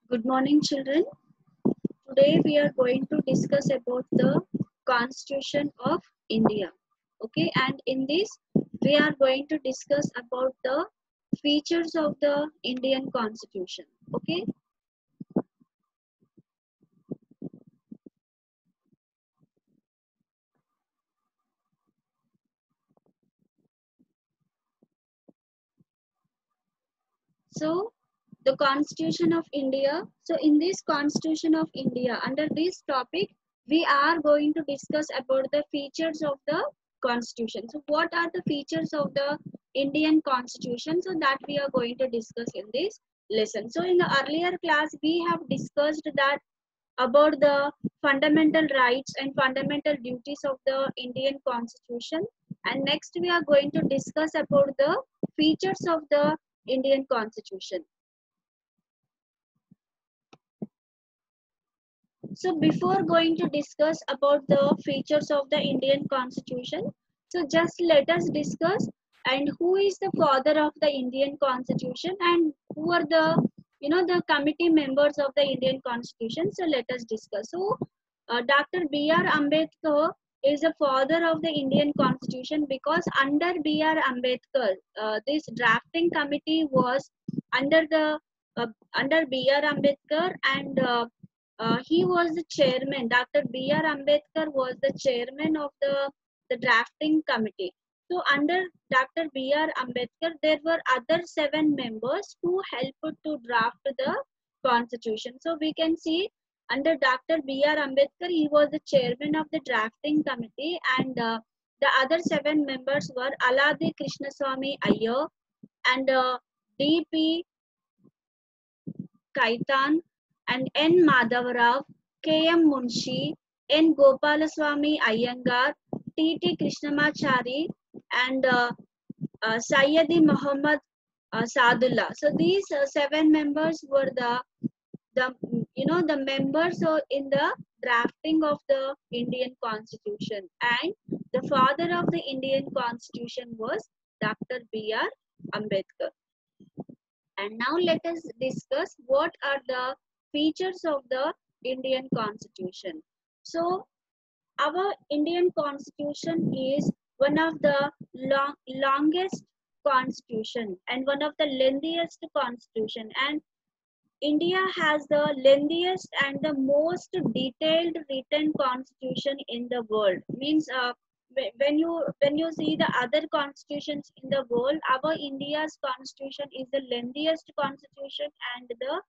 Good morning, children. Today we are going to discuss about the Constitution of India. Okay, and in this we are going to discuss about the features of the Indian Constitution. Okay, so the Constitution of India. So in this Constitution of India, under this topic, we are going to discuss about the features of the Constitution. So what are the features of the Indian Constitution? So that we are going to discuss in this lesson. So in the earlier class, we have discussed that about the fundamental rights and fundamental duties of the Indian Constitution. And next we are going to discuss about the features of the Indian Constitution. So before going to discuss about the features of the Indian Constitution, so just let us discuss and who is the father of the Indian Constitution and who are the the committee members of the Indian Constitution. So let us discuss. So Dr. B.R. Ambedkar is the father of the Indian Constitution because under B.R. Ambedkar, this drafting committee was under the under B.R. Ambedkar and he was the chairman. Dr. B.R. Ambedkar was the chairman of the drafting committee. So under Dr. B.R. Ambedkar, there were other 7 members who helped to draft the constitution. So we can see under Dr. B.R. Ambedkar, he was the chairman of the drafting committee, and the other 7 members were Aladi Krishnaswamy Iyer and D.P. Kaitan and N. Madhavarao, K. M. Munshi, N. Gopalaswamy Iyengar, T. T. Krishnamachari, and Sayyidi Muhammad Sadullah. So these 7 members were the members in the drafting of the Indian Constitution, and the father of the Indian Constitution was Dr. B.R. Ambedkar. And now let us discuss what are the features of the Indian Constitution. So our Indian Constitution is one of the longest constitution and one of the lengthiest constitution, and India has the lengthiest and the most detailed written constitution in the world. Means when you see the other constitutions in the world, our India's constitution is the lengthiest constitution and the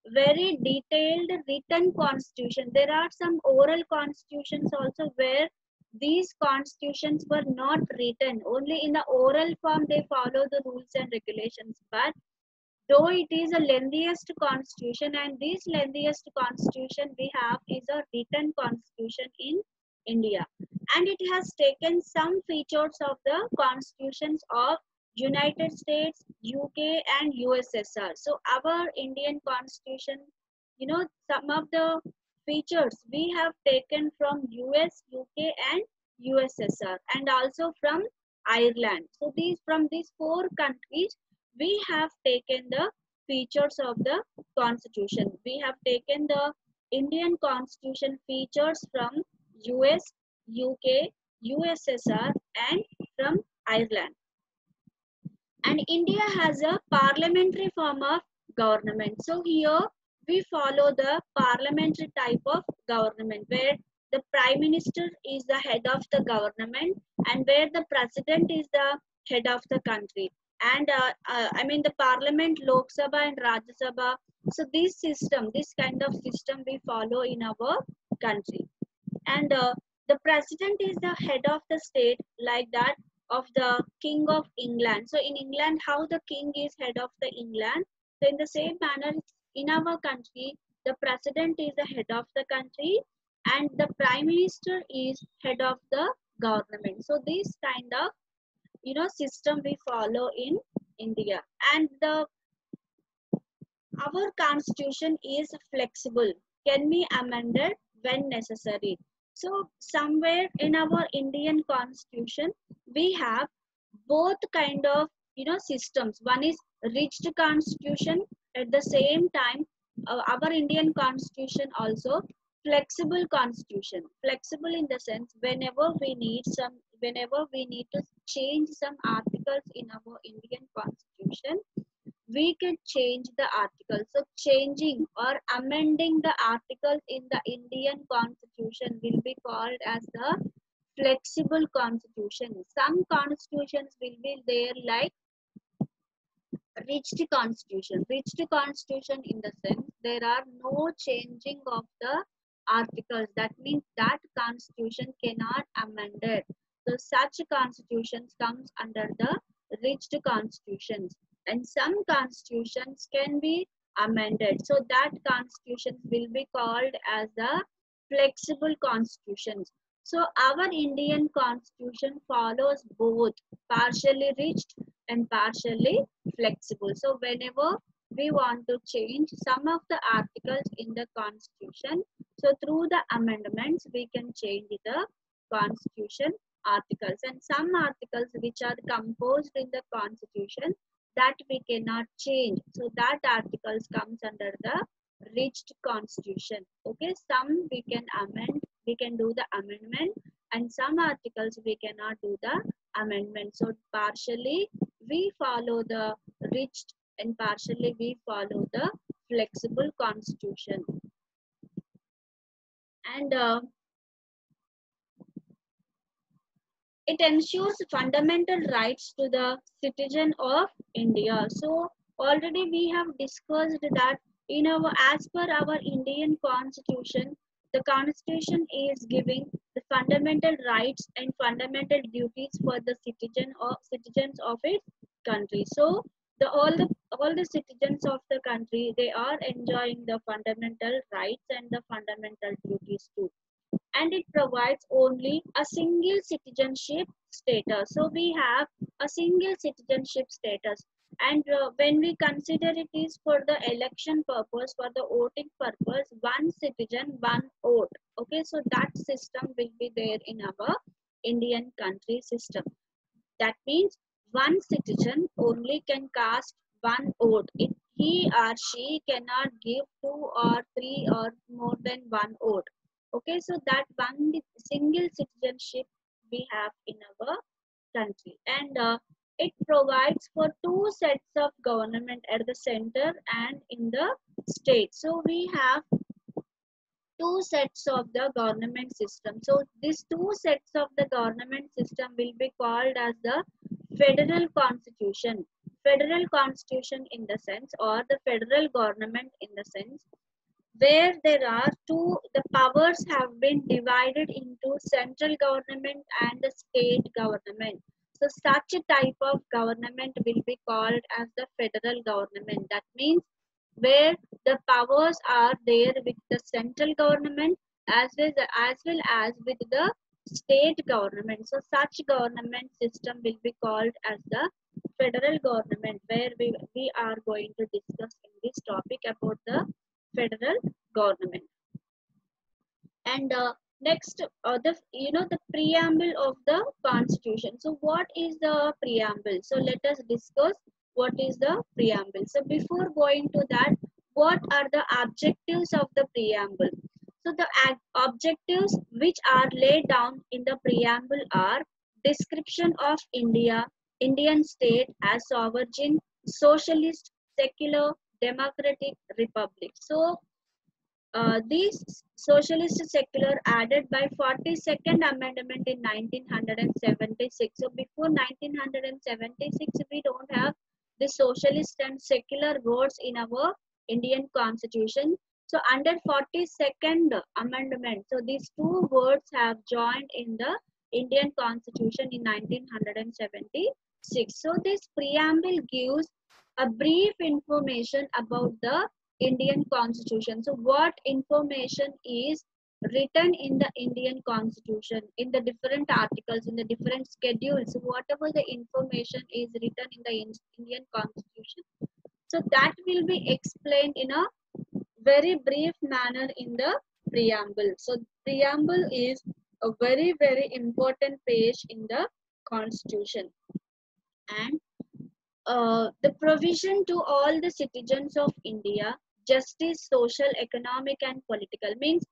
very detailed written constitution. There are some oral constitutions also where these constitutions were not written. Only in the oral form they follow the rules and regulations. But though it is the lengthiest constitution, and this lengthiest constitution we have is a written constitution in India, and it has taken some features of the constitutions of United States, UK, and USSR. So our Indian constitution, some of the features we have taken from US, UK, and USSR, and also from Ireland. So from these 4 countries we have taken the features of the constitution. We have taken the Indian constitution features from US, UK, USSR, and from Ireland. And India has a parliamentary form of government. So here we follow the parliamentary type of government where the prime minister is the head of the government and where the president is the head of the country. And I mean the parliament, Lok Sabha and Rajya Sabha. So this kind of system we follow in our country. And the president is the head of the state, like that of the King of England. So in England, how the king is head of the England. So in the same manner, in our country, the president is the head of the country and the prime minister is head of the government. So this kind of system we follow in India. And our constitution is flexible, can be amended when necessary. So somewhere in our Indian constitution, we have both kind of systems. One is rigid constitution, at the same time our Indian constitution also flexible constitution. Flexible in the sense whenever we need to change some articles in our Indian constitution, we can change the articles. So changing or amending the articles in the Indian constitution will be called as the flexible constitution. Some constitutions will be there like reached constitution. Reached constitution in the sense there are no changing of the articles. That means that constitution cannot amended. So such constitutions comes under the reached constitutions, and some constitutions can be amended. So that constitutions will be called as the flexible constitutions. So our Indian constitution follows both partially reached and partially flexible. So whenever we want to change some of the articles in the constitution, so through the amendments we can change the constitution articles, and some articles which are composed in the constitution that we cannot change, so that articles comes under the reached constitution. Okay, some we can amend, we can do the amendment, and some articles we cannot do the amendment. So partially we follow the reached and partially we follow the flexible constitution. And it ensures fundamental rights to the citizen of India. So already we have discussed that in our, as per our Indian constitution, the constitution is giving the fundamental rights and fundamental duties for the citizens of its country. So all the citizens of the country, they are enjoying the fundamental rights and the fundamental duties too, and it provides only a single citizenship status. So we have a single citizenship status, and when we consider it is for the election purpose, for the voting purpose, one citizen, one vote. Okay, so that system will be there in our Indian country system. That means one citizen only can cast one vote. He or she cannot give two or three or more than one vote. Okay, so that one single citizenship we have in our country, and it provides for two sets of government at the center and in the state. So we have two sets of the government system. So these two sets of the government system will be called as the federal constitution. Federal constitution in the sense, or the federal government in the sense, where there are two, the powers have been divided into central government and the state government. So such a type of government will be called as the federal government. That means where the powers are there with the central government as well as with the state government. So such government system will be called as the federal government, where we are going to discuss in this topic about the federal government. And next, the preamble of the constitution. So what is the preamble? So let us discuss what is the preamble. So before going to that, what are the objectives of the preamble? So the objectives which are laid down in the preamble are description of India, Indian state as sovereign, socialist, secular, democratic republic. So these socialist secular added by 42nd amendment in 1976. So before 1976 we don't have the socialist and secular words in our Indian constitution. So under 42nd amendment, so these two words have joined in the Indian constitution in 1976. So this preamble gives a brief information about the Indian constitution. So what information is written in the Indian constitution, in the different articles, in the different schedules, so whatever the information is written in the Indian constitution, so that will be explained in a very brief manner in the preamble. So preamble is a very, very important page in the constitution. And the provision to all the citizens of India justice, social, economic, and political. Means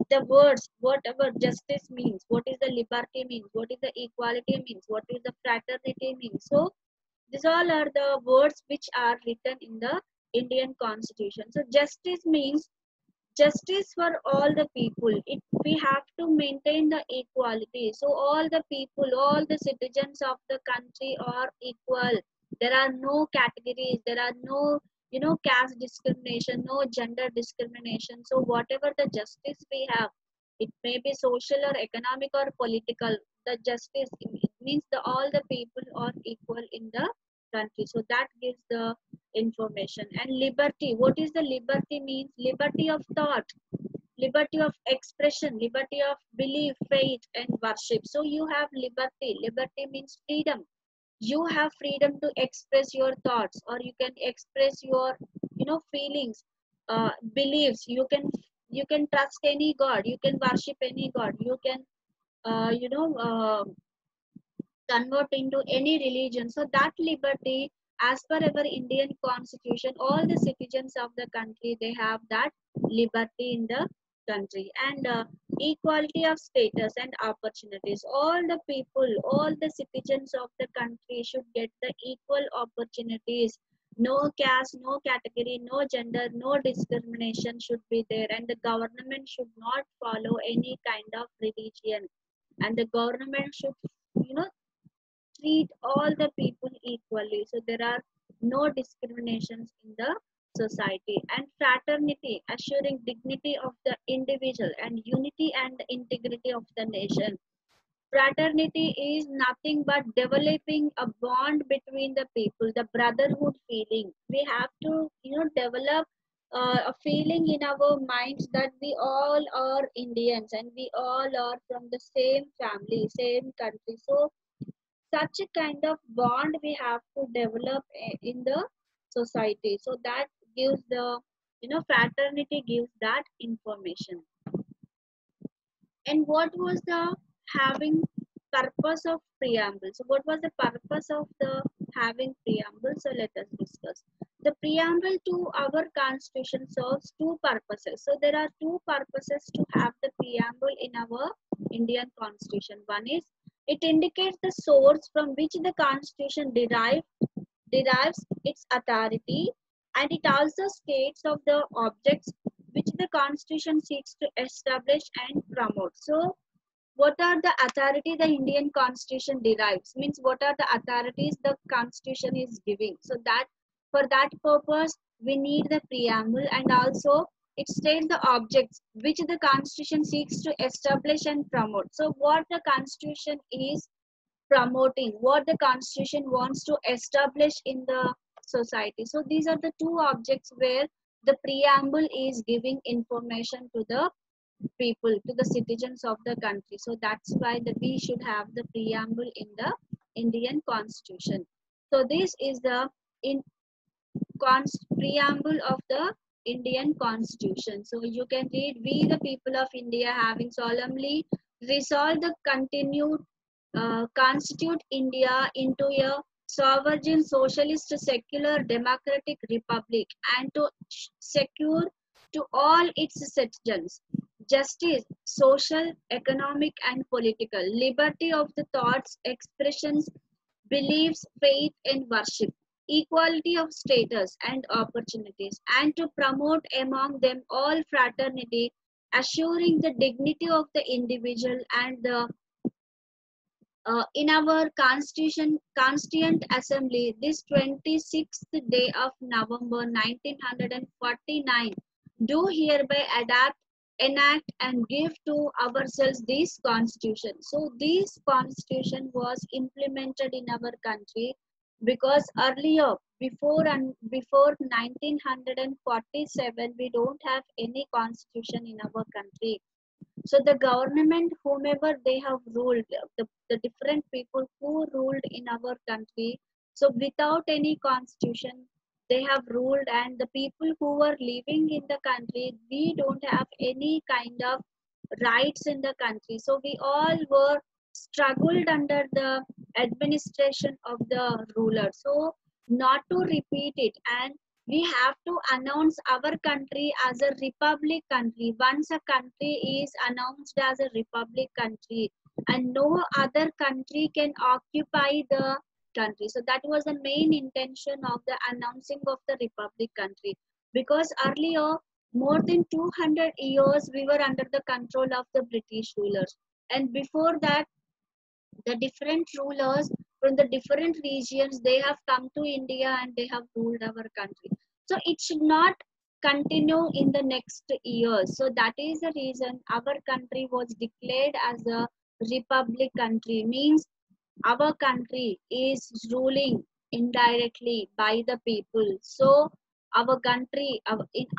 the words, whatever justice means, what is the liberty means, what is the equality means, what is the fraternity means. So these all are the words which are written in the Indian Constitution. So justice means justice for all the people. It, we have to maintain the equality. So all the people, all the citizens of the country are equal. There are no categories. There are no, you know, caste discrimination, no gender discrimination. So whatever the justice we have, it may be social or economic or political. The justice, it means the all the people are equal in the country. So that gives the information. And liberty, what is the liberty means? Liberty of thought, liberty of expression, liberty of belief, faith, and worship. So you have liberty. Liberty means freedom. You have freedom to express your thoughts, or you can express your, you know, feelings, beliefs. You can trust any god, you can worship any god, you can convert into any religion. So that liberty, as per our Indian constitution, all the citizens of the country, they have that liberty in the country. And equality of status and opportunities. All the people, all the citizens of the country should get the equal opportunities. No caste, no category, no gender, no discrimination should be there. And the government should not follow any kind of religion. And the government should, you know, treat all the people equally. So there are no discriminations in the society. And fraternity, assuring dignity of the individual and unity and integrity of the nation. Fraternity is nothing but developing a bond between the people, the brotherhood feeling. We have to, you know, develop a feeling in our minds that we all are Indians and we all are from the same family, same country. So such a kind of bond we have to develop in the society. So that gives the, you know, fraternity gives that information. And what was the having purpose of preamble? So what was the purpose of the having preamble? So let us discuss. The preamble to our constitution serves two purposes. So there are two purposes to have the preamble in our Indian constitution. One is, it indicates the source from which the constitution derives its authority, and it also states of the objects which the constitution seeks to establish and promote. So what are the authority the Indian constitution derives? Means what are the authorities the constitution is giving? So that, for that purpose we need the preamble. And also it states the objects which the constitution seeks to establish and promote. So what the constitution is promoting, what the constitution wants to establish in the society. So these are the two objects where the preamble is giving information to the people, to the citizens of the country. So that's why that we should have the preamble in the Indian constitution. So this is the in preamble of the Indian constitution. So you can read, we the people of India having solemnly resolved the continued constitute India into a sovereign, socialist, secular, democratic republic, and to secure to all its citizens justice, social, economic, and political, liberty of the thoughts, expressions, beliefs, faith, and worship, equality of status and opportunities, and to promote among them all fraternity, assuring the dignity of the individual. And the in our Constituent Assembly, this 26th day of November 1949, do hereby enact, and give to ourselves this Constitution. So, this Constitution was implemented in our country because earlier, before 1947, we don't have any Constitution in our country. So the government, whomever they have ruled, the different people who ruled in our country, so without any constitution, they have ruled. And the people who were living in the country, we don't have any kind of rights in the country. So we all were struggled under the administration of the ruler. So not to repeat it, and we have to announce our country as a republic country. Once a country is announced as a republic country, and no other country can occupy the country. So that was the main intention of the announcing of the republic country. Because earlier, more than 200 years, we were under the control of the British rulers. And before that, the different rulers from the different regions, they have come to India and they have ruled our country. So it should not continue in the next years. So that is the reason our country was declared as a republic country. Means our country is ruling indirectly by the people. So in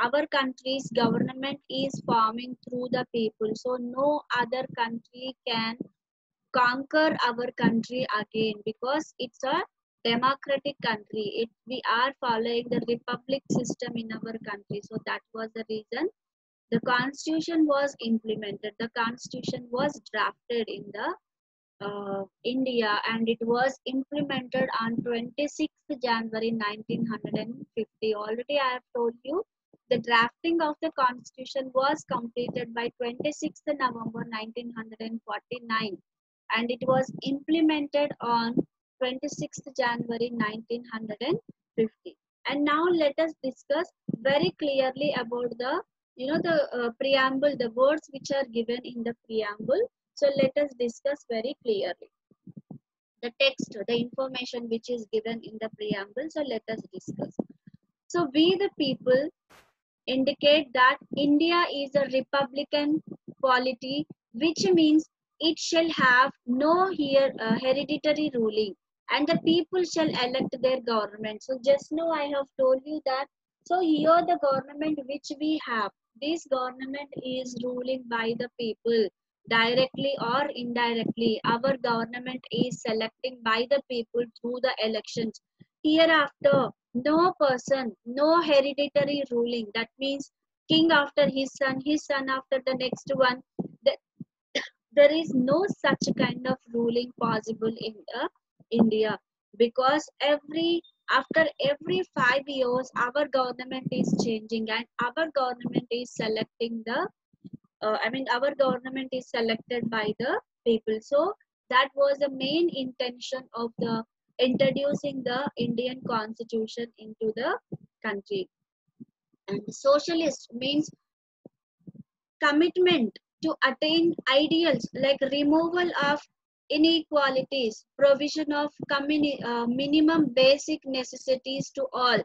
our country's government is forming through the people. So no other country can conquer our country again, because it's a democratic country. We are following the republic system in our country. So that was the reason the constitution was implemented. The constitution was drafted in the India, and it was implemented on 26th January 1950. Already I have told you the drafting of the constitution was completed by 26th November 1949, and it was implemented on 26th January 1950. And now let us discuss very clearly about the preamble, the words which are given in the preamble. So let us discuss very clearly the text, the information which is given in the preamble. So let us discuss. So we the people indicate that India is a republican polity, which means it shall have no hereditary ruling, and the people shall elect their government. So just now I have told you that. So here the government which we have, this government is ruling by the people directly or indirectly. Our government is selecting by the people through the elections. Hereafter, no person, no hereditary ruling. That means king after his son after the next one. There is no such kind of ruling possible in India, because after every 5 years, our government is changing, and our government is selecting the. Our government is selected by the people. So that was the main intention of the introducing the Indian Constitution into the country. And socialist means commitment to attain ideals like removal of inequalities, provision of minimum basic necessities to all,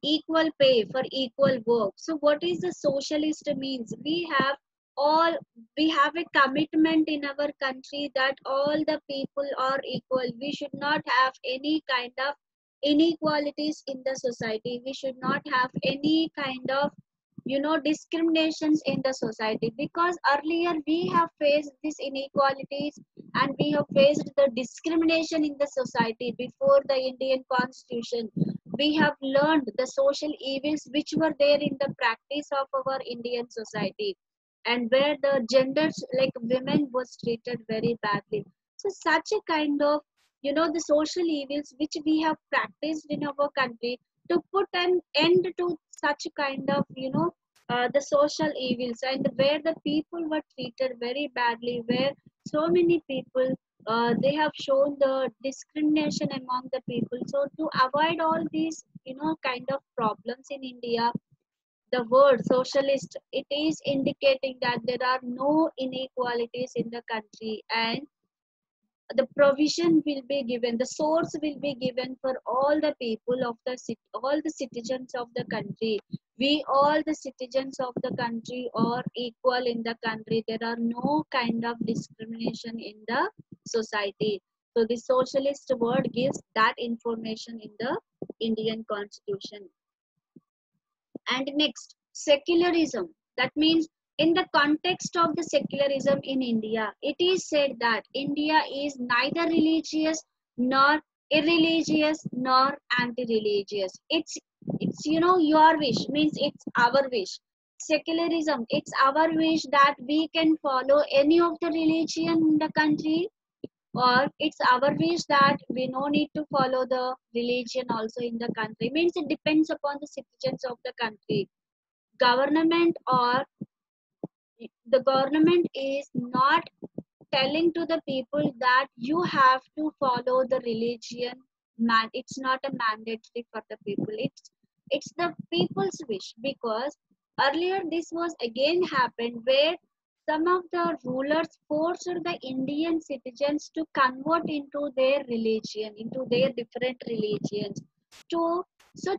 equal pay for equal work. So what is the socialist means? We have a commitment in our country that all the people are equal. We should not have any kind of inequalities in the society. We should not have any kind of discriminations in the society, because earlier we have faced these inequalities and we have faced the discrimination in the society before the Indian Constitution. We have learned the social evils which were there in the practice of our Indian society, and where the genders like women was treated very badly. So such a kind of the social evils which we have practiced in our country, to put an end to such kind of the social evils, and where the people were treated very badly, where so many people they have shown the discrimination among the people. So to avoid all these kind of problems in India, the word socialist, it is indicating that there are no inequalities in the country, and the provision will be given, the source will be given for all the people of the all the citizens of the country. We all the citizens of the country are equal in the country. There are no kind of discrimination in the society. So the socialist word gives that information in the Indian Constitution. And next, secularism. That means in the context of the secularism in India, it is said that India is neither religious nor irreligious nor anti-religious. It's your wish, means it's our wish. Secularism, it's our wish that we can follow any of the religion in the country, or it's our wish that we no need to follow the religion also in the country. Means it depends upon the citizens of the country. Government or the government is not telling to the people that you have to follow the religion. Man, it's not a mandatory for the people. It's the people's wish, because earlier this was again happened where some of the rulers forced the Indian citizens to convert into their religion, into their different religions. To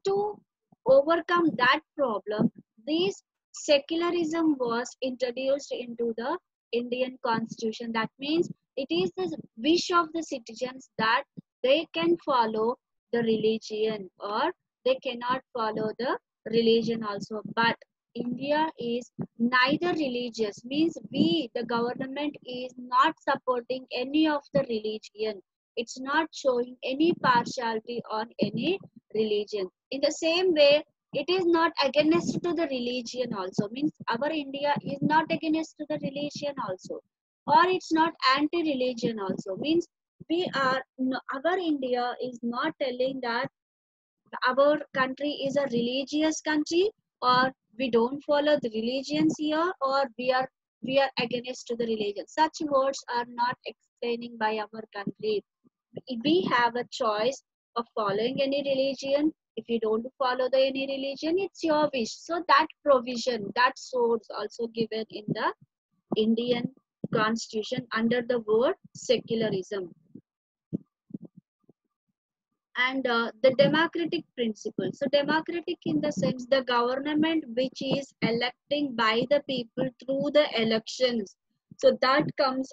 to overcome that problem, this secularism was introduced into the Indian constitution. That means it is the wish of the citizens that they can follow the religion or they cannot follow the religion also. But India is neither religious, means we, the government, is not supporting any of the religion. It's not showing any partiality on any religion. In the same way, it is not against to the religion also, means our India is not against to the religion also, or it's not anti-religion also, means we are our India is not telling that our country is a religious country, or we don't follow the religions here, or we are against to the religion. Such words are not explaining by our country. We have a choice of following any religion. If you don't follow the any religion, it's your wish. So that provision, that source also given in the Indian constitution under the word secularism. And the democratic principle, so democratic in the sense the government which is electing by the people through the elections, so that comes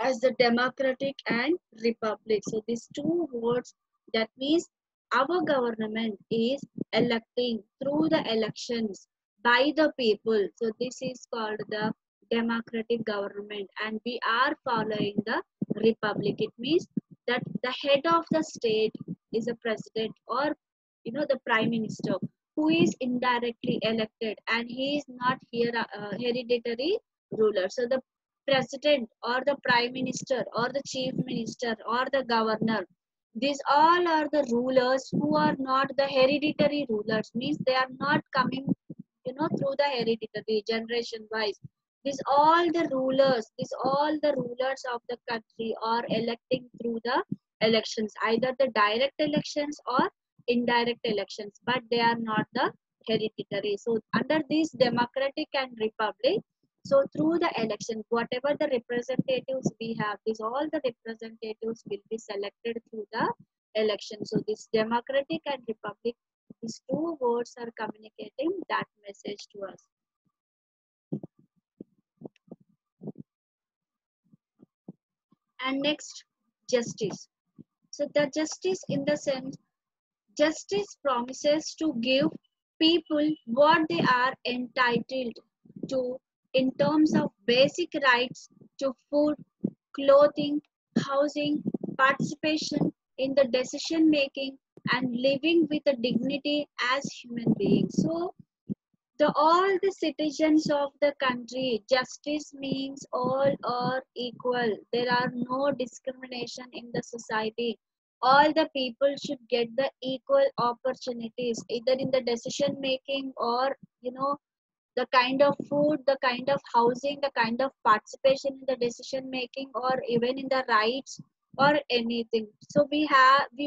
as the democratic and republic. So these two words, that means our government is electing through the elections by the people. So this is called the democratic government, and we are following the republic. It means that the head of the state is a president, or the prime minister, who is indirectly elected, and he is not here hereditary ruler. So the president or the prime minister or the chief minister or the governor, these all are the rulers who are not the hereditary rulers, means they are not coming through the hereditary generation wise. These all the rulers of the country are electing through the elections, either the direct elections or indirect elections, but they are not the hereditary. So under this democratic and republic, so through the election, whatever the representatives we have, these all the representatives will be selected through the election. So this democratic and republic, these two words are communicating that message to us. And next, justice. So the justice in the sense, justice promises to give people what they are entitled to in terms of basic rights to food, clothing, housing, participation in the decision making, and living with a dignity as human beings. So all the citizens of the country, justice means all are equal. There are no discrimination in the society. All the people should get the equal opportunities, either in the decision making, or the kind of food, the kind of housing, the kind of participation in the decision making, or even in the rights or anything. So we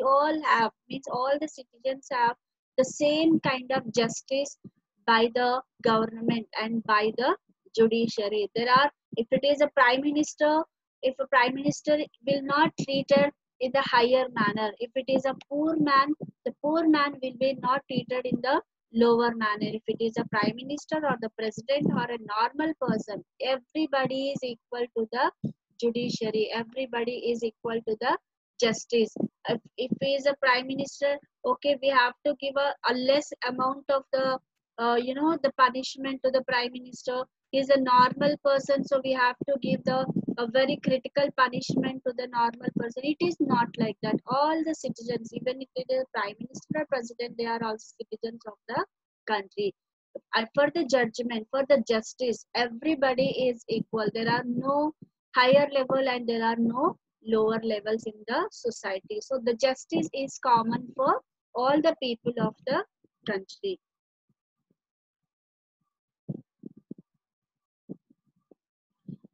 all have, means all the citizens have the same kind of justice by the government and by the judiciary. There are, if it is a prime minister, if a prime minister will not treated in the higher manner. If it is a poor man, the poor man will be not treated in the lower manner. If it is a prime minister or the president or a normal person, everybody is equal to the judiciary, everybody is equal to the justice. If he is a prime minister, okay, we have to give a less amount of the the punishment to the prime minister. He is a normal person, so we have to give the a very critical punishment to the normal person. It is not like that. All the citizens, even if it is prime minister or president, they are also citizens of the country. And for the judgment, for the justice, everybody is equal. There are no higher level and there are no lower levels in the society. So the justice is common for all the people of the country.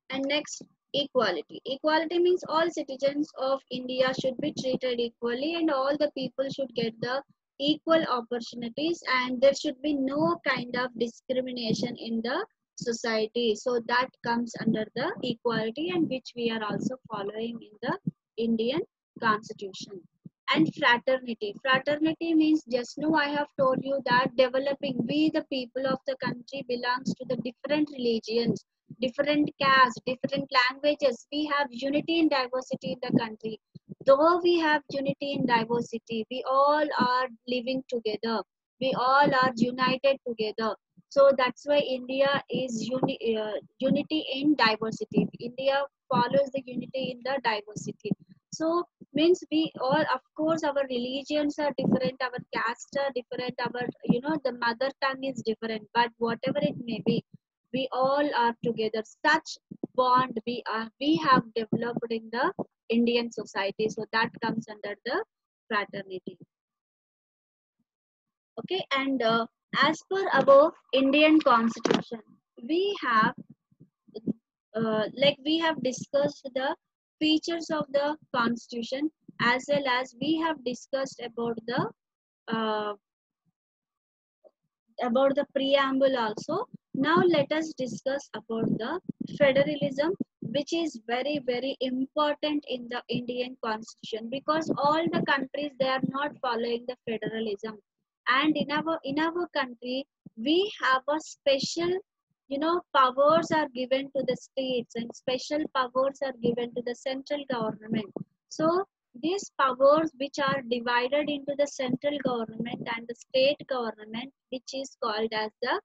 And next, equality. Equality means all citizens of India should be treated equally and all the people should get the equal opportunities and there should be no kind of discrimination in the society. So that comes under the equality and which we are also following in the Indian Constitution. And fraternity. Fraternity means just now I have told you that developing, we the people of the country belongs to the different religions, different castes, different languages. We have unity and diversity in the country. Though we have unity and diversity, we all are living together. We all are united together. So that's why India is unity in diversity. India follows the unity in the diversity. So means we all, of course, our religions are different, our castes are different, our the mother tongue is different, but whatever it may be, we all are together. Such bond we have developed in the Indian society. So that comes under the fraternity. Okay, and as per our Indian constitution, we have like we have discussed the features of the constitution as well as we have discussed uh, about the preamble also. Now let us discuss about the federalism, which is very very important in the Indian constitution because all the countries they are not following the federalism. And in our country we have a special powers are given to the states and special powers are given to the central government. So these powers which are divided into the central government and the state government, which is called as the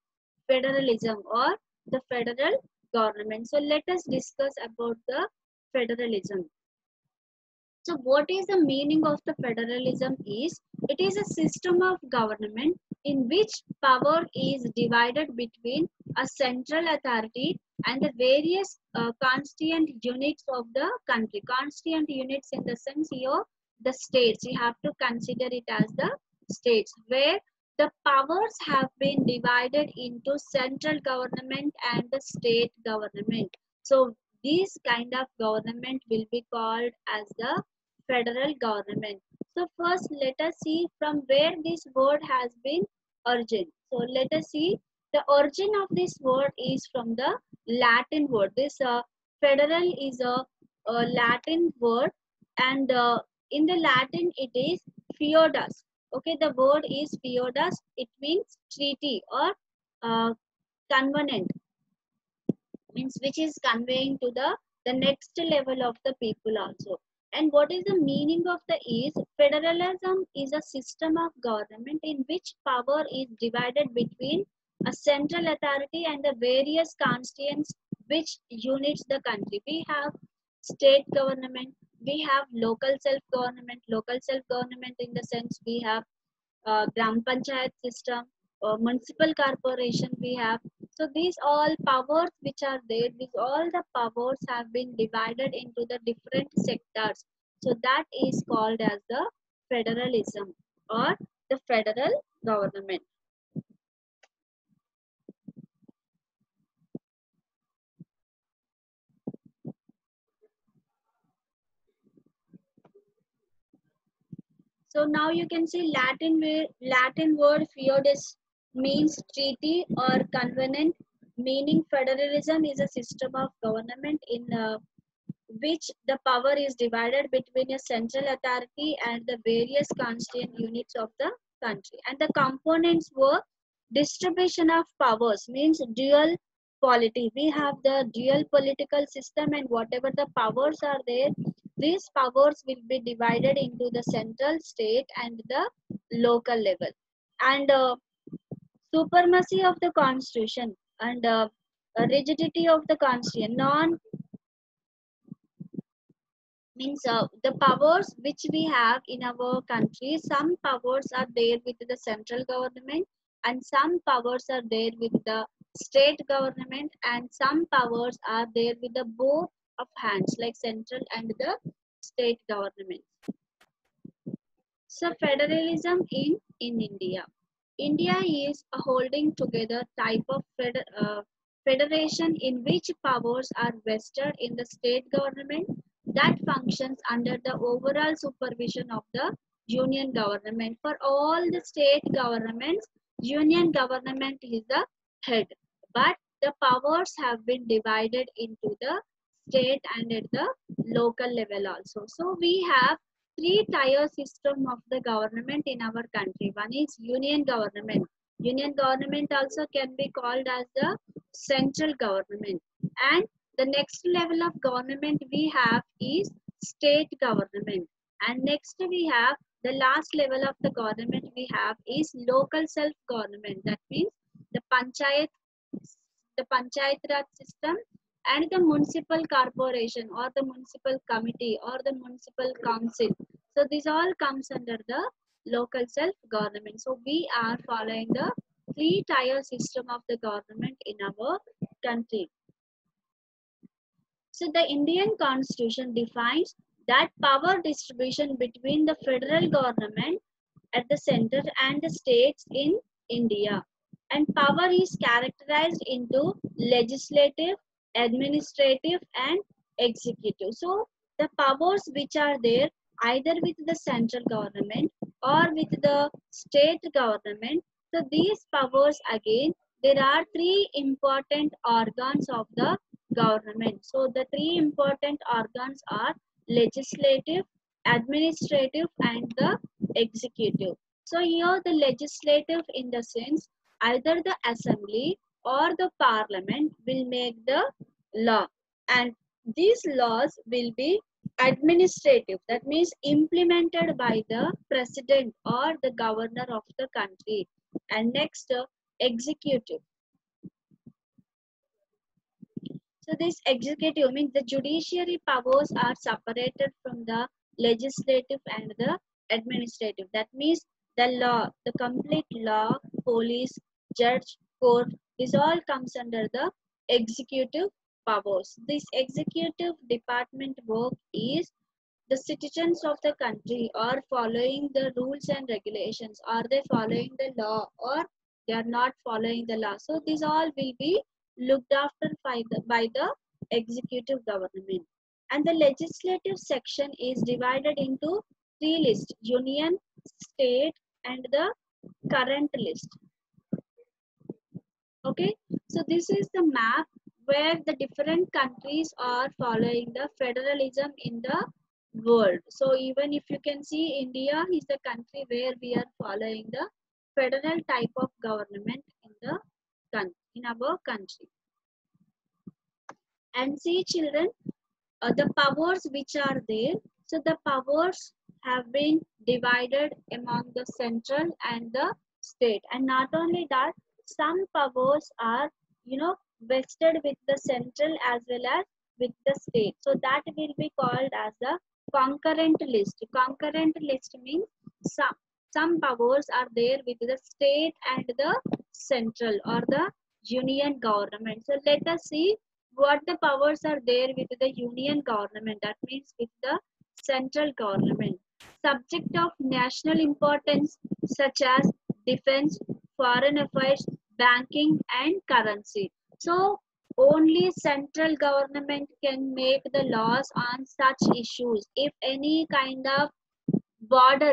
federalism or the federal government. So let us discuss about the federalism. So what is the meaning of the federalism is it is a system of government in which power is divided between a central authority and the various constituent units of the country. Constituent units in the sense here the states. You have to consider it as the states where the powers have been divided into central government and the state government. So these kind of government will be called as the federal government. So first let us see from where this word has been origin. So let us see the origin of this word is from the Latin word. This federal is a Latin word and in the Latin it is feodus. Okay, the word is feodus. It means treaty or uh, covenant, means which is conveying to the next level of the people also. And what is the meaning of the is federalism is a system of government in which power is divided between a central authority and the various constituents which units the country. We have state government, we have local self government in the sense we have gram panchayat system, municipal corporation we have. So these all powers which are there, these all the powers have been divided into the different sectors. So that is called as the federalism or the federal government. So now you can see Latin word feudus means treaty or covenant, meaning federalism is a system of government in which the power is divided between a central authority and the various constituent units of the country. And the components were distribution of powers, means dual polity. We have the dual political system and whatever the powers are there, these powers will be divided into the central, state and the local level. And supremacy of the constitution and rigidity of the constitution. Non means the powers which we have in our country, some powers are there with the central government and some powers are there with the state government and some powers are there with the both of hands like central and the state governments. So federalism in India. India is a holding together type of federation in which powers are vested in the state government that functions under the overall supervision of the union government. For all the state governments, union government is the head, but the powers have been divided into the state and at the local level also. So we have three-tier system of the government in our country. One is union government. Union government also can be called as the central government. And the next level of government we have is state government. And next we have the last level of the government we have is local self-government. That means the panchayat raj system and the municipal corporation or the municipal committee or the municipal council. So this all comes under the local self-government. So we are following the three-tier system of the government in our country. So the Indian Constitution defines that power distribution between the federal government at the center and the states in India. And power is characterized into legislative, administrative and executive. So the powers which are there either with the central government or with the state government. So these powers again, there are three important organs of the government. So the three important organs are legislative, administrative and the executive. So here the legislative in the sense either the assembly or the parliament will make the law, and these laws will be administrative, that means implemented by the president or the governor of the country. And next executive. So this executive means the judiciary powers are separated from the legislative and the administrative. That means the law, the complete law, police, judge, court, this all comes under the executive powers. This executive department work is the citizens of the country are following the rules and regulations. Are they following the law or they are not following the law? So these all will be looked after by the executive government. And the legislative section is divided into three lists: union, state and the current list. Okay, so this is the map where the different countries are following the federalism in the world. So even if you can see, India is the country where we are following the federal type of government in our country. And see children, the powers which are there. So the powers have been divided among the central and the state. And not only that, some powers are, vested with the central as well as with the state. So that will be called as the concurrent list. Concurrent list means some powers are there with the state and the central or the union government. So let us see what the powers are there with the union government, that means with the central government. Subject of national importance such as defense, foreign affairs, banking and currency. So only central government can make the laws on such issues. If any kind of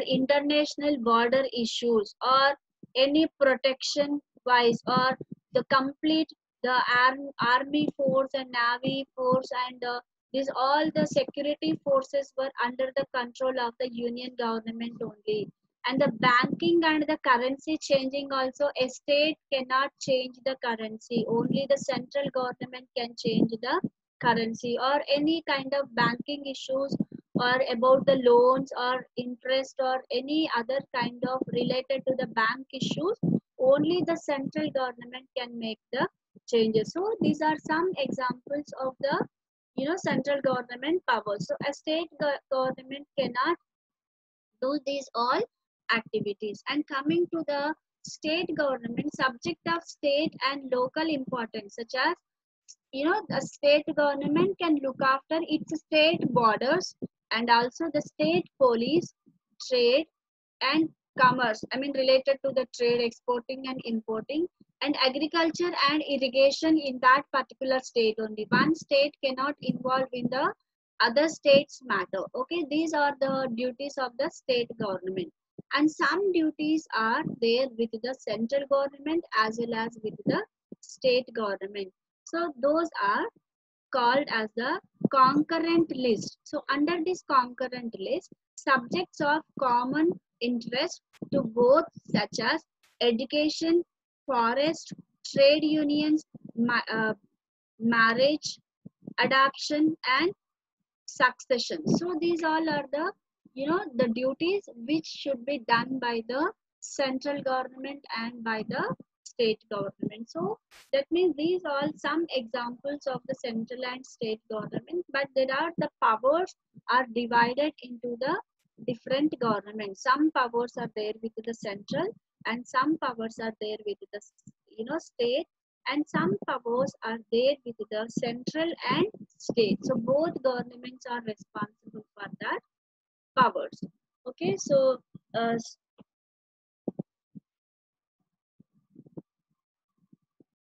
international border issues or any protection wise or the complete the army force and navy force and these all the security forces were under the control of the union government only. And the banking and the currency changing also, a state cannot change the currency, only the central government can change the currency. Or any kind of banking issues or about the loans or interest or any other kind of related to the bank issues, only the central government can make the changes. So these are some examples of the central government powers. So a state government cannot do these all activities. And coming to the state government, subject of state and local importance such as the state government can look after its state borders and also the state police, trade and commerce, I mean related to the trade, exporting and importing, and agriculture and irrigation in that particular state only. One state cannot involve in the other state's matter. Okay, these are the duties of the state government. And some duties are there with the central government as well as with the state government. So those are called as the concurrent list. So under this concurrent list, subjects of common interest to both such as education, forest, trade unions, marriage, adoption and succession. So these all are the, the duties which should be done by the central government and by the state government. So that means these are some examples of the central and state government, but there are the powers are divided into the different governments. Some powers are there with the central and some powers are there with the state, and some powers are there with the central and state. So both governments are responsible for that powers. Okay, so